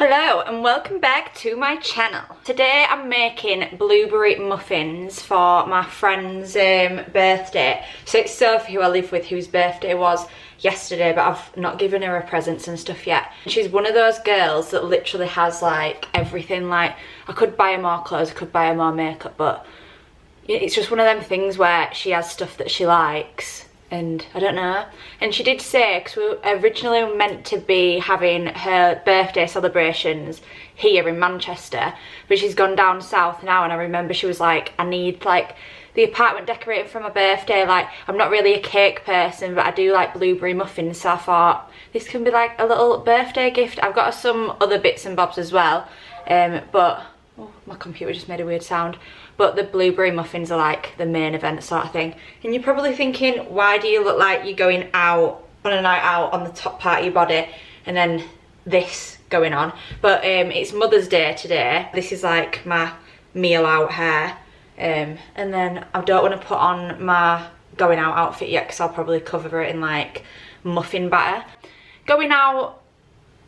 Hello and welcome back to my channel. Today I'm making blueberry muffins for my friend's birthday. So it's Sophie, who I live with, whose birthday was yesterday, but I've not given her presents and stuff yet. She's one of those girls that literally has like everything. Like, I could buy her more clothes, I could buy her more makeup, but it's just one of them things where she has stuff that she likes. And I don't know. And she did say, because we originally were meant to be having her birthday celebrations here in Manchester, but she's gone down south now, and I remember she was like, I need like the apartment decorated for my birthday. Like, I'm not really a cake person, but I do like blueberry muffins, so I thought this can be like a little birthday gift. I've got her some other bits and bobs as well, but oh, my computer just made a weird sound. But the blueberry muffins are like the main event sort of thing. And you're probably thinking, why do you look like you're going out on a night out on the top part of your body and then this going on? But it's Mother's Day today. This is like my meal out hair. And then I don't want to put on my going out outfit yet, because I'll probably cover it in like muffin batter. Going out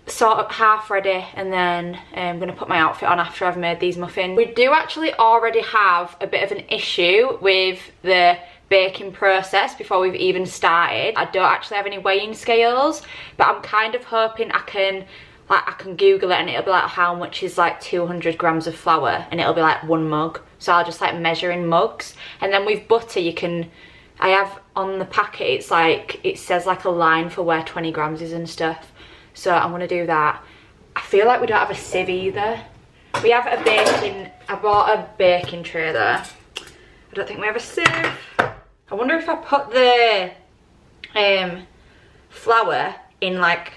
sort of half ready, and then I'm going to put my outfit on after I've made these muffins. We do actually already have a bit of an issue with the baking process before we've even started. I don't actually have any weighing scales, but I'm kind of hoping I can Google it and it'll be like, how much is like 200 grams of flour, and it'll be like 1 mug. So I'll just like measure in mugs. And then with butter, you can, I have on the packet, it's like, it says like a line for where 20 grams is and stuff. So I'm going to do that. I feel like we don't have a sieve either. We have a baking, I bought a baking tray there. I don't think we have a sieve. I wonder if I put the flour in like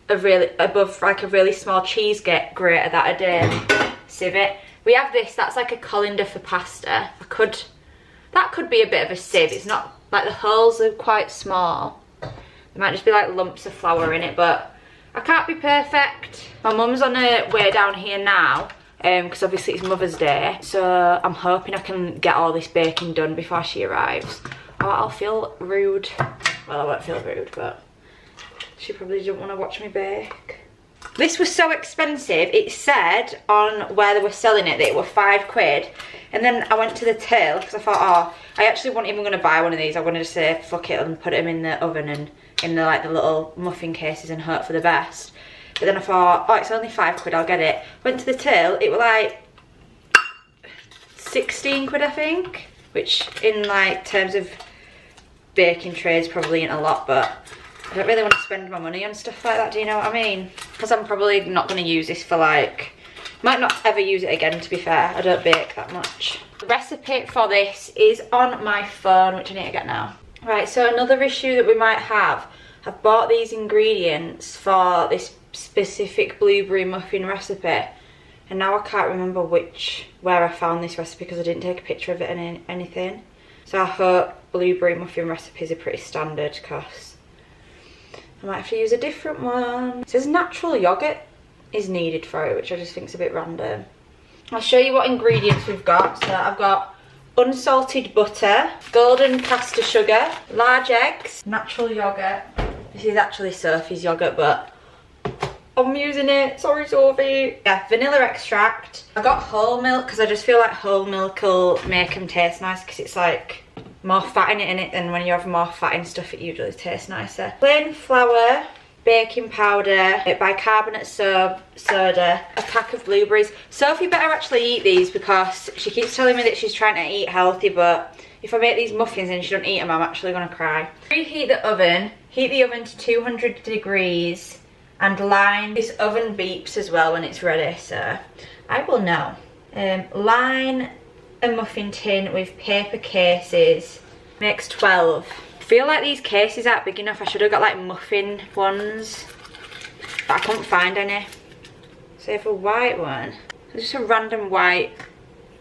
a really, above like a really small cheese grater that I sieve it. We have this, that's like a colander for pasta. That could be a bit of a sieve. It's not, like the holes are quite small. There might just be like lumps of flour in it, but I can't be perfect. My mum's on her way down here now, because obviously it's Mother's Day, so I'm hoping I can get all this baking done before she arrives. Or I'll feel rude. Well, I won't feel rude, but she probably doesn't want to watch me bake. This was so expensive. It said on where they were selling it that it were £5, and then I went to the till because I thought, oh, I actually wasn't even going to buy one of these. I wanted to say fuck it and put them in the oven and in the like the little muffin cases and hope for the best. But then I thought, oh, it's only £5, I'll get it. Went to the till, it was like 16 quid, I think, which in like terms of baking trays probably ain't a lot, but I don't really want to spend my money on stuff like that, do you know what I mean? Because I'm probably not going to use this for like, might not ever use it again, to be fair. I don't bake that much. The recipe for this is on my phone, which I need to get now. Right, so another issue that we might have, I've bought these ingredients for this specific blueberry muffin recipe, and now I can't remember where I found this recipe because I didn't take a picture of it and anything. So I hope blueberry muffin recipes are pretty standard, because I might have to use a different one. It says natural yogurt is needed for it, which I just think is a bit random. I'll show you what ingredients we've got. So I've got unsalted butter, golden caster sugar, large eggs, natural yogurt. This is actually Sophie's yogurt, but I'm using it. Sorry, Sophie. Yeah, vanilla extract. I got whole milk because I just feel like whole milk will make them taste nice, because it's like more fat in it, and when you have more fat in stuff, it usually tastes nicer. Plain flour, baking powder, bicarbonate soda, a pack of blueberries. Sophie better actually eat these because she keeps telling me that she's trying to eat healthy, but if I make these muffins and she doesn't eat them, I'm actually going to cry. Preheat the oven, heat the oven to 200 degrees, and line, this oven beeps as well when it's ready, so I will know. Line a muffin tin with paper cases, makes 12. I feel like these cases aren't big enough. I should have got like muffin ones, but I couldn't find any. So if a white one, just a random white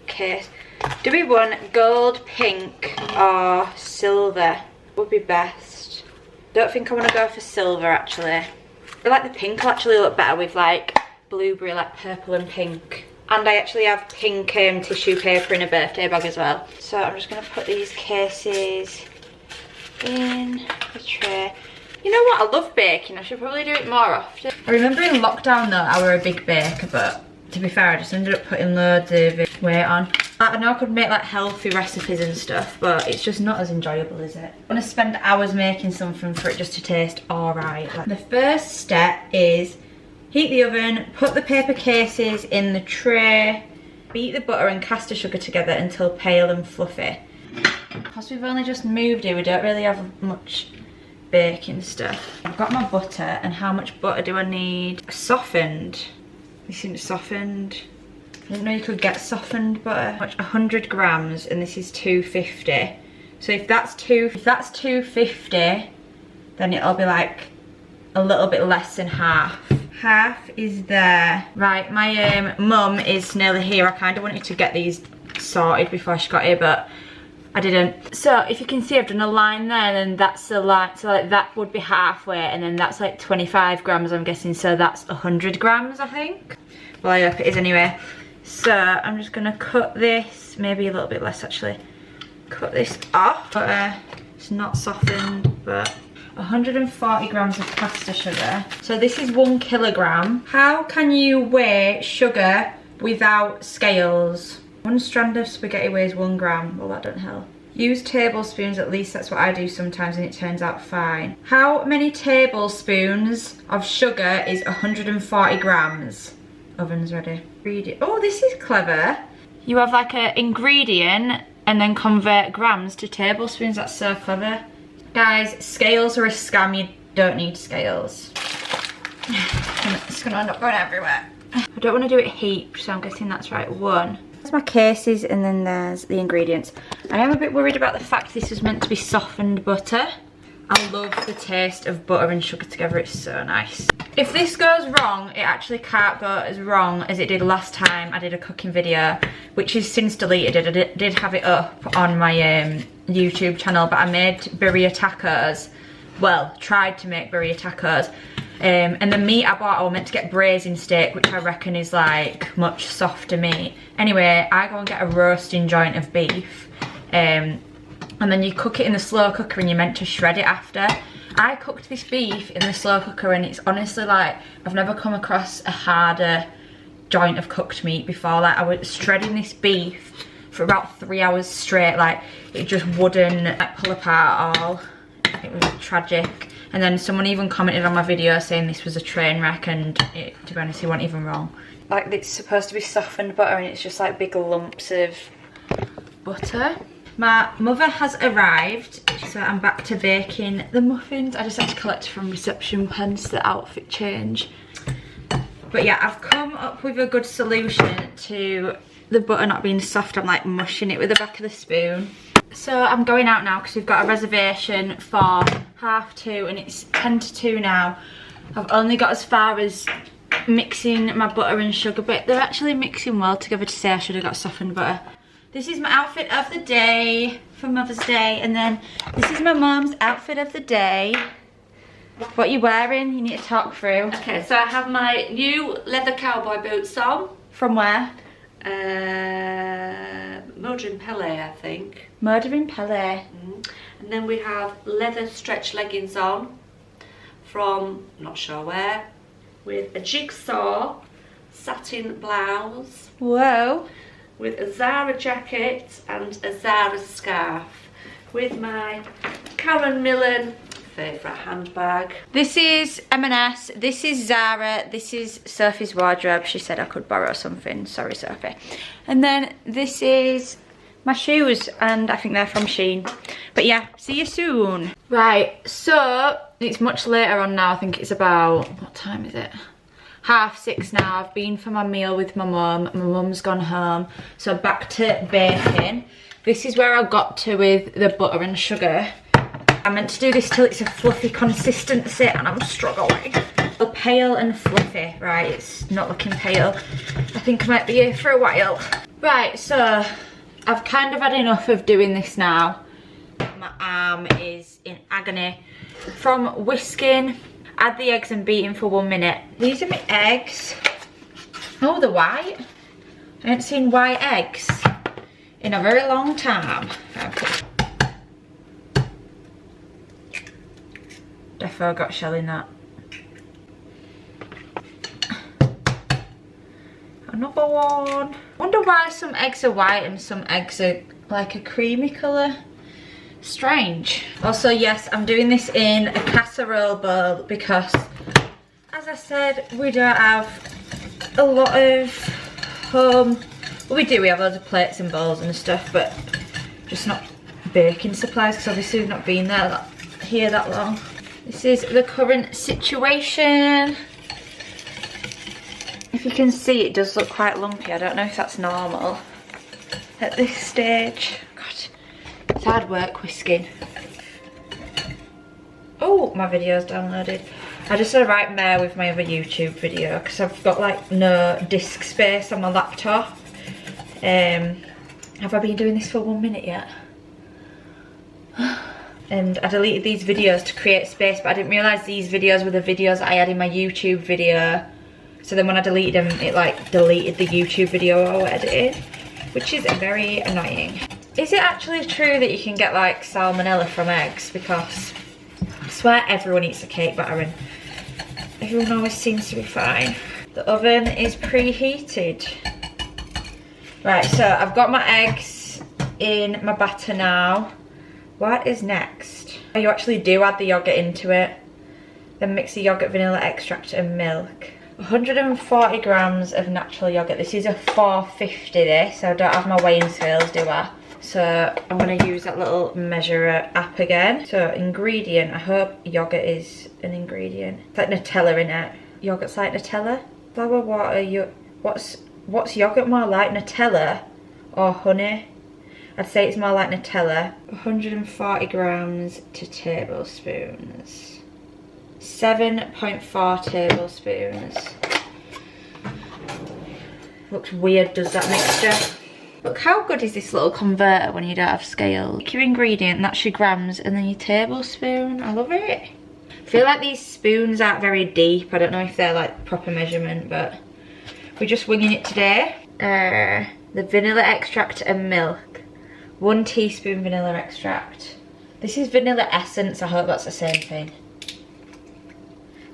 case. Do we want gold, pink or silver? Would be best. Don't think I want to go for silver actually. I feel like the pink will actually look better with like blueberry, like purple and pink. And I actually have pink tissue paper in a birthday bag as well. So I'm just going to put these cases in the tray. You know what? I love baking. I should probably do it more often. I remember in lockdown though, I were a big baker, but to be fair, I just ended up putting loads of weight on. I know I could make like healthy recipes and stuff, but it's just not as enjoyable, is it? I want to spend hours making something for it just to taste alright. Like, the first step is heat the oven, put the paper cases in the tray, beat the butter and caster sugar together until pale and fluffy. Because we've only just moved here, we don't really have much baking stuff. I've got my butter, and how much butter do I need? Softened. This isn't softened. I didn't know you could get softened butter. 100 grams, and this is 250. So if that's 250, then it'll be like a little bit less than half. Half is there. Right, my mum is nearly here. I kind of wanted to get these sorted before she got here, but I didn't. So if you can see, I've done a line there, and then that's the line. So like that would be halfway, and then that's like 25 grams, I'm guessing. So that's 100 grams, I think. Well, I hope it is anyway. So I'm just gonna cut this, maybe a little bit less actually. Cut this off. But it's not softened, but 140 grams of caster sugar. So this is 1 kilogram. How can you weigh sugar without scales? 1 strand of spaghetti weighs 1 gram. Well, that don't help. Use tablespoons, at least that's what I do sometimes, and it turns out fine. How many tablespoons of sugar is 140 grams? Oven's ready. Oh, this is clever. You have like an ingredient and then convert grams to tablespoons. That's so clever. Guys, scales are a scam. You don't need scales. It's gonna end up going everywhere. I don't want to do it heaped, so I'm guessing that's right. 1. There's my cases, and then there's the ingredients. I am a bit worried about the fact this was meant to be softened butter. I love the taste of butter and sugar together. It's so nice. If this goes wrong, it actually can't go as wrong as it did last time I did a cooking video, which is since deleted. I did have it up on my YouTube channel, but I made birria tacos. Well, tried to make birria tacos. And the meat I bought, I was meant to get braising steak, which I reckon is like much softer meat. Anyway, I go and get a roasting joint of beef. And then you cook it in the slow cooker, and you're meant to shred it after. I cooked this beef in the slow cooker, and it's honestly like, I've never come across a harder joint of cooked meat before. Like, I was shredding this beef for about 3 hours straight. Like, it just wouldn't like pull apart at all. It was tragic. And then someone even commented on my video saying this was a train wreck, and it, to be honest, it wasn't even wrong. Like, it's supposed to be softened butter, and it's just like big lumps of butter. My mother has arrived, so I'm back to baking the muffins. I just had to collect from reception pens the outfit change. But yeah, I've come up with a good solution to the butter not being soft. I'm like mushing it with the back of the spoon. So I'm going out now because we've got a reservation for 2:30, and it's 1:50 now. I've only got as far as mixing my butter and sugar, but they're actually mixing well together to say I should have got softened butter. This is my outfit of the day for Mother's Day, and then this is my mum's outfit of the day. What are you wearing? You need to talk through. Okay, so I have my new leather cowboy boots on. From where? Modern Pele, I think. Modern Pele. And then we have leather stretch leggings on from not sure where, with a jigsaw satin blouse. Whoa. With a Zara jacket and a Zara scarf, with my Karen Millen favourite handbag. This is M&S, this is Zara, this is Sophie's wardrobe. She said I could borrow something, sorry Sophie. And then this is my shoes, and I think they're from Shein. But yeah, see you soon. Right, so it's much later on now. I think it's about, what time is it? 6:30 now. I've been for my meal with my mum. My mum's gone home, so back to baking. This is where I got to with the butter and sugar. I meant to do this till it's a fluffy consistency, and I'm struggling. Pale and fluffy. Right, it's not looking pale. I think I might be here for a while. Right, so I've kind of had enough of doing this now. My arm is in agony. From whisking, add the eggs and beating for 1 minute. These are my eggs. Oh, they're white. I haven't seen white eggs in a very long time. Okay. Defo got shell in that. Another one. Wonder why some eggs are white and some eggs are like a creamy colour. Strange. Also, yes, I'm doing this in a casserole bowl because, as I said, we don't have a lot of home. Well, we do, we have loads of plates and bowls and stuff, but just not baking supplies because obviously we've not been here that long. This is the current situation. If you can see, it does look quite lumpy. I don't know if that's normal at this stage. God, it's hard work whisking. Oh, my video's downloaded. I just had a right mare with my other YouTube video because I've got like no disk space on my laptop. Have I been doing this for 1 minute yet? And I deleted these videos to create space, but I didn't realise these videos were the videos that I had in my YouTube video. So then when I deleted them, it like deleted the YouTube video I edited, which is very annoying. Is it actually true that you can get like salmonella from eggs? Because I swear everyone eats a cake batter and everyone always seems to be fine. The oven is preheated. Right, so I've got my eggs in my batter now. What is next? Oh, you actually do add the yogurt into it. Then mix the yogurt, vanilla extract and milk. 140 grams of natural yogurt. This is a 450 this, so I don't have my weighing scales, do I? So I'm going to use that little measurer app again. So ingredient, I hope yogurt is an ingredient. It's like Nutella in it. Yogurt's like Nutella? Flour, water, what's yogurt more like, Nutella or honey? I'd say it's more like Nutella. 140 grams to tablespoons. 7.4 tablespoons. Looks weird, does that mixture? Look how good is this little converter when you don't have scales. Take your ingredient, and that's your grams, and then your tablespoon. I love it. I feel like these spoons aren't very deep. I don't know if they're like proper measurement, but we're just winging it today. The vanilla extract and milk. 1 teaspoon vanilla extract. This is vanilla essence, I hope that's the same thing.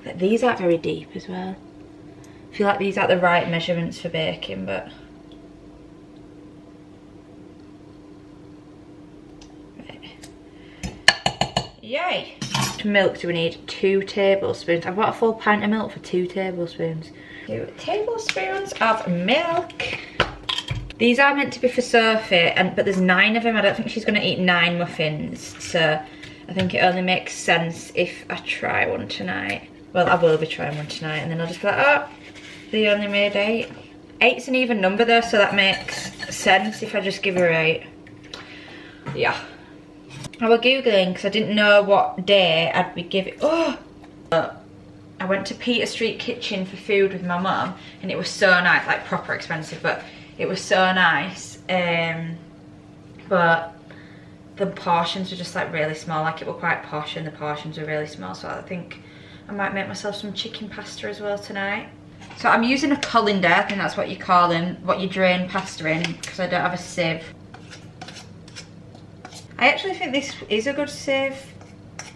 But these aren't very deep as well. I feel like these aren't the right measurements for baking, but... Right. Yay! Milk do we need? 2 tablespoons. I've got a full pint of milk for 2 tablespoons. 2 tablespoons of milk. These are meant to be for Sophie, but there's 9 of them. I don't think she's going to eat 9 muffins, so I think it only makes sense if I try one tonight. Well, I will be trying one tonight, and then I'll just be like, oh, they only made 8. 8's an even number though, so that makes sense if I just give her 8. Yeah. I was Googling because I didn't know what day I'd be giving. Oh! I went to Peter Street Kitchen for food with my mum, and it was so nice, like proper expensive, but it was so nice. But the portions were just like really small, like it were quite posh and the portions were really small, so I think I might make myself some chicken pasta as well tonight. So I'm using a colander, I think that's what you call them, what you drain pasta in, because I don't have a sieve. I actually think this is a good sieve.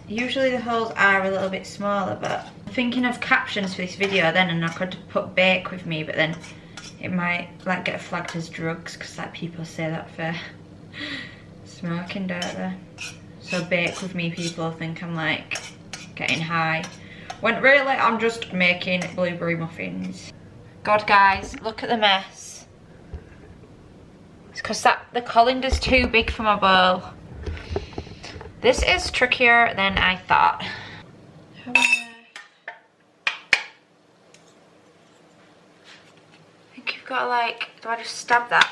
Usually the holes are a little bit smaller, but I'm thinking of captions for this video then, and I could put bake with me, but then it might like get flagged as drugs, because like people say that for smoking, don't they? So bake with me people think I'm like getting high, when really I'm just making blueberry muffins. God guys, look at the mess. It's because the colander's too big for my bowl. This is trickier than I thought. I think you've got to like, do I just stab that?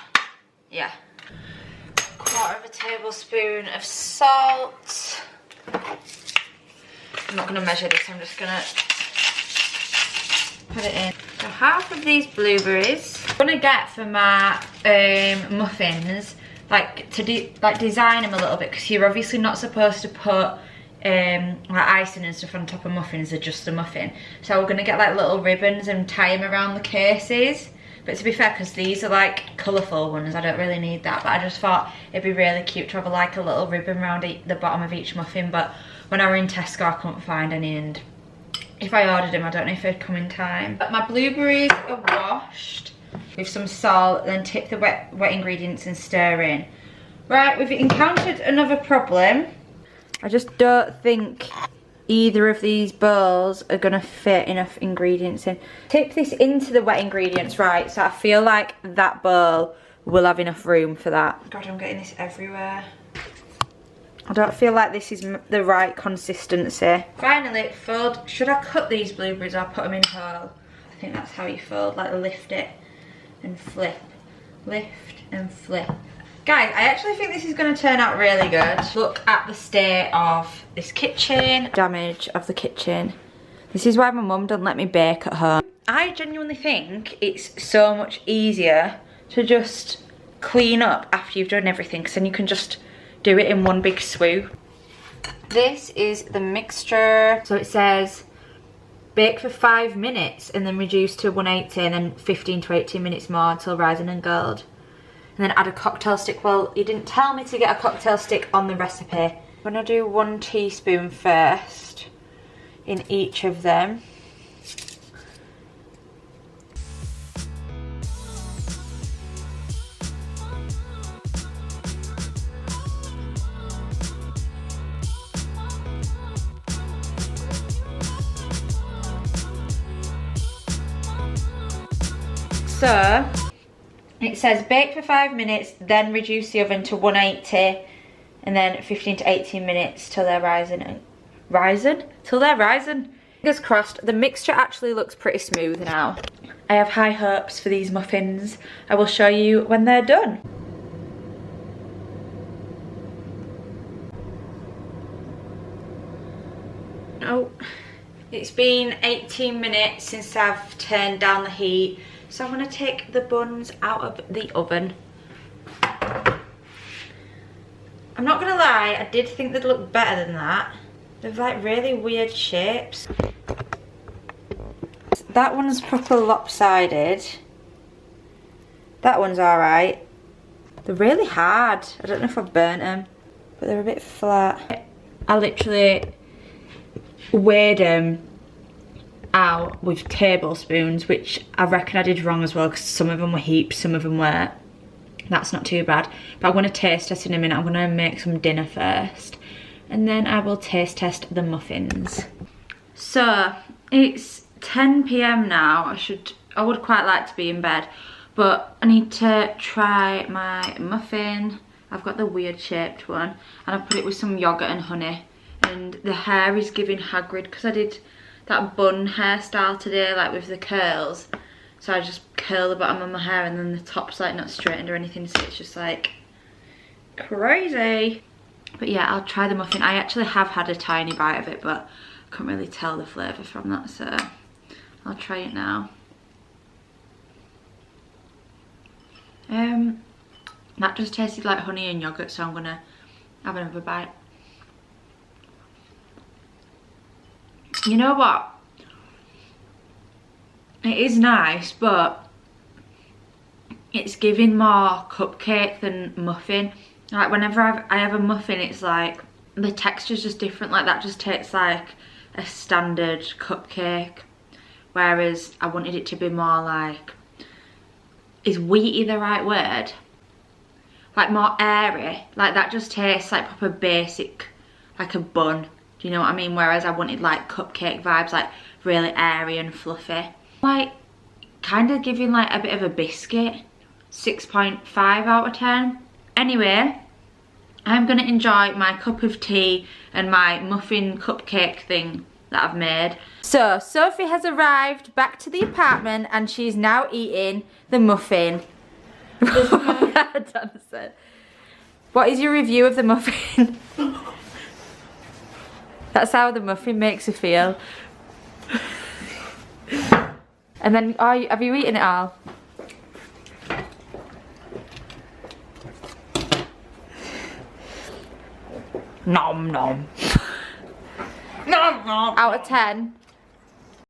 Yeah. 1/4 tablespoon of salt. I'm not going to measure this, I'm just going to put it in. So half of these blueberries I'm going to get for my muffins, like to design them a little bit, because you're obviously not supposed to put like icing and stuff on top of muffins, they're just a muffin. So we're going to get like little ribbons and tie them around the cases. But to be fair, because these are like colourful ones, I don't really need that. But I just thought it'd be really cute to have like a little ribbon around the bottom of each muffin. But when I were in Tesco I couldn't find any, and if I ordered them I don't know if they'd come in time. But my blueberries are washed with some salt, then tip the wet ingredients and stir in. Right, we've encountered another problem. I just don't think either of these bowls are gonna fit enough ingredients in. Tip this into the wet ingredients, right, so I feel like that bowl will have enough room for that. God, I'm getting this everywhere. I don't feel like this is the right consistency. Finally, fold. Should I cut these blueberries or put them in whole? I think that's how you fold, like lift it and flip. Lift and flip. Guys, I actually think this is going to turn out really good. Look at the state of this kitchen. Damage of the kitchen. This is why my mum doesn't let me bake at home. I genuinely think it's so much easier to just clean up after you've done everything, because then you can just do it in one big swoop. This is the mixture. So it says bake for 5 minutes and then reduce to 180 and then 15 to 18 minutes more until rising and gold. And then add a cocktail stick. Well, you didn't tell me to get a cocktail stick on the recipe. I'm gonna do 1 teaspoon first in each of them. So it says bake for 5 minutes, then reduce the oven to 180, and then 15 to 18 minutes till they're rising. Till they're rising. Fingers crossed. The mixture actually looks pretty smooth now. I have high hopes for these muffins. I will show you when they're done. Oh, it's been 18 minutes since I've turned down the heat. So I'm going to take the buns out of the oven. I'm not going to lie, I did think they'd look better than that. They're like really weird shapes. That one's proper lopsided. That one's alright. They're really hard. I don't know if I've burnt them, but they're a bit flat. I literally weighed them out with tablespoons, which I reckon I did wrong as well, because some of them were heaps, some of them weren't. That's not too bad, but I'm going to taste test in a minute. I'm going to make some dinner first and then I will taste test the muffins. So it's 10 PM now. I would quite like to be in bed, but I need to try my muffin. I've got the weird shaped one and I put it with some yogurt and honey, and the hair is giving Hagrid because I did that bun hairstyle today, like with the curls. So I just curl the bottom of my hair and then the top's like not straightened or anything, so it's just like crazy. But yeah, I'll try the muffin. I actually have had a tiny bite of it, but I can't really tell the flavour from that, so I'll try it now. That just tasted like honey and yogurt, so I'm gonna have another bite. You know what? It is nice, but it's giving more cupcake than muffin. Like whenever I have a muffin, it's like the texture's just different. Like that just tastes like a standard cupcake, whereas I wanted it to be more like, is wheaty the right word? Like more airy. Like that just tastes like proper basic, like a bun. Do you know what I mean? Whereas I wanted like cupcake vibes, like really airy and fluffy. Like kind of giving like a bit of a biscuit. 6.5 out of 10. Anyway, I'm gonna enjoy my cup of tea and my muffin cupcake thing that I've made. So Sophie has arrived back to the apartment and she's now eating the muffin. What is your review of the muffin? That's how the muffin makes her feel. And then, have you eaten it all? Nom nom. Nom nom. Out of 10.